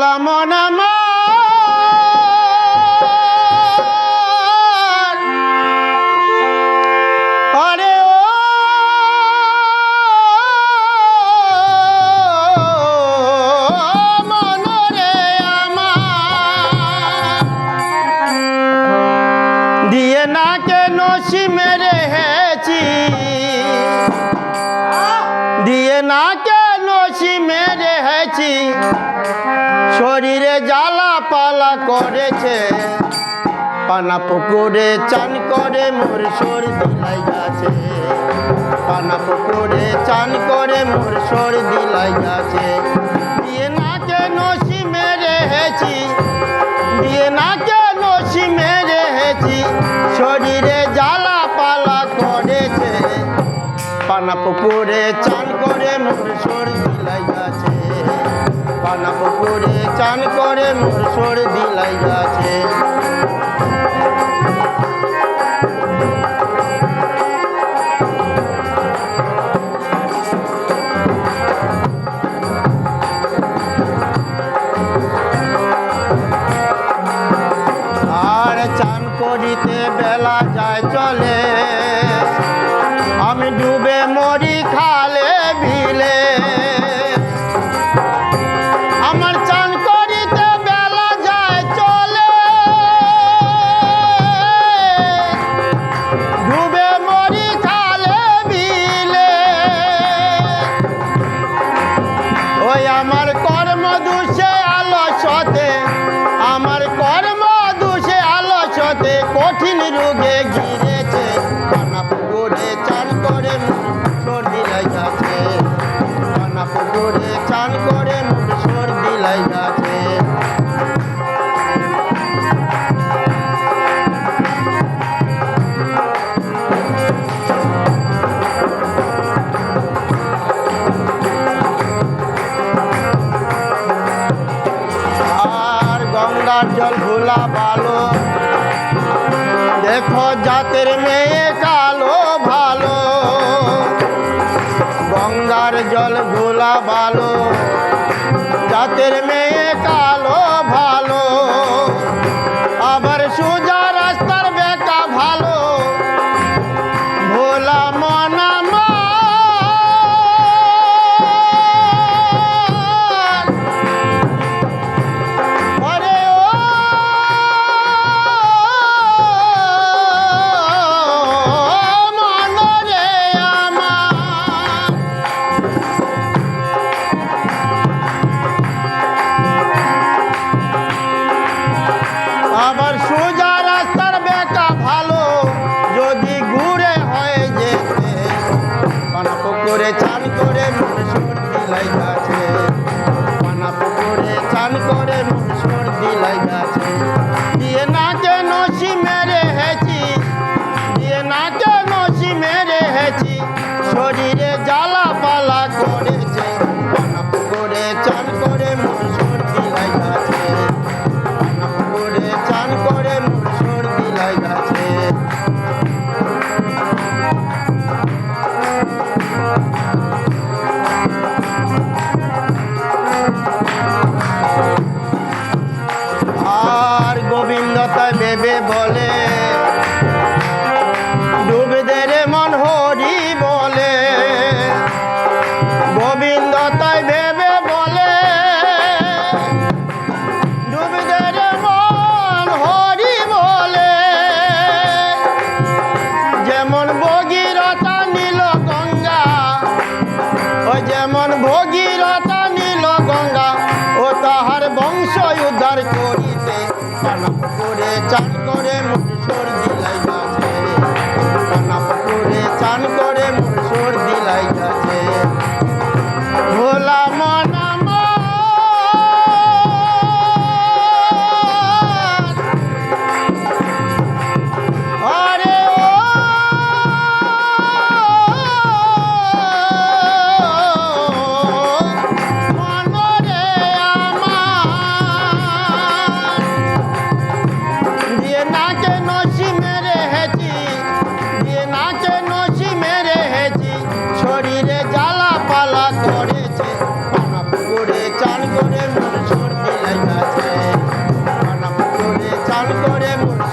ভোলা মন আমার আরে ও মন রে আমার দিয়ে না কেন সিমেরে হেছি দিয়ে না কেন সিমেরে হেছি শরীরে জ্বালা পালা করেছে পানা পুকুরে চান করে মোর সর্দি লাগাছে পানা পুকুরে চান করে মোর সর্দি লাগাছে দিয়ে না কেন সিমেরে হেছি দিয়ে না কেন সিমেরে হেছি শরীরে জ্বালা পালা করেছে পানা পুকুরে চান করে মোর সর্দি লাগাছে পানা পুকুরে চান করে মোর সর্দি লাগাছে আর চান করিতে বেলা যায় চলে আমি ডুবে মরি খালে বিলে আমার চান করিতে বেলা যায় চলে ডুবে মরি খালে বিলে ওই আমার কর্ম দোষে আলসতে আমার কর্ম দোষে আলসতে কঠিন রোগে ঘিরেছে পানা পুকুরে চান করে সর্দি লাগাছে পানা পুকুরে চান করে সর্দি লাগাছে আর গঙ্গার জল ভোলা ভালো দেখো জাতের মেয়ে কালো ভালো গঙ্গার জল ভোলা ভালো জাতের মেয়ে কালো ভালো আবার সোজা রাস্তার বেটা ভালো ভোলা মন আমার আরে ও মন রে আমার আবার সোজা রাস্তার বেটা ভালো যদি ঘুরে হয়ে যেতে পানা পুকুরে চান করে মোর সর্দি লাগাছে পানা পুকুরে চান করে মোর সর্দি লাগাছে দিয়ে না কেন সিমেরে হেছি দিয়ে না কেন সিমেরে হেছি শরীরে জ্বালা পালা করেছে পানা পুকুরে চান করে মোর সর্দি লাগাছে পানা পুকুরে চান করে মোর সর্দি লাগাছে আর গোবিন্দ তাই ভেবে বলে ডুবে দে রে মন হরি বলে গোবিন্দ তাই ভেবে বলে ডুবে দে রে মন হরি বলে যেমন ভগীরথা নীল গঙ্গা ও যেমন ভগীরথা নীল গঙ্গা ও তাহার বংশ উদ্ধার করিতে পানা পুকুরে চান করে মোর সর্দি লাগাছে পানা পুকুরে চান করে মোর সর্দি লাগাছে ভোলা মন আমার আরে ও মন রে আমার দিয়ে না কেন সিমে মোর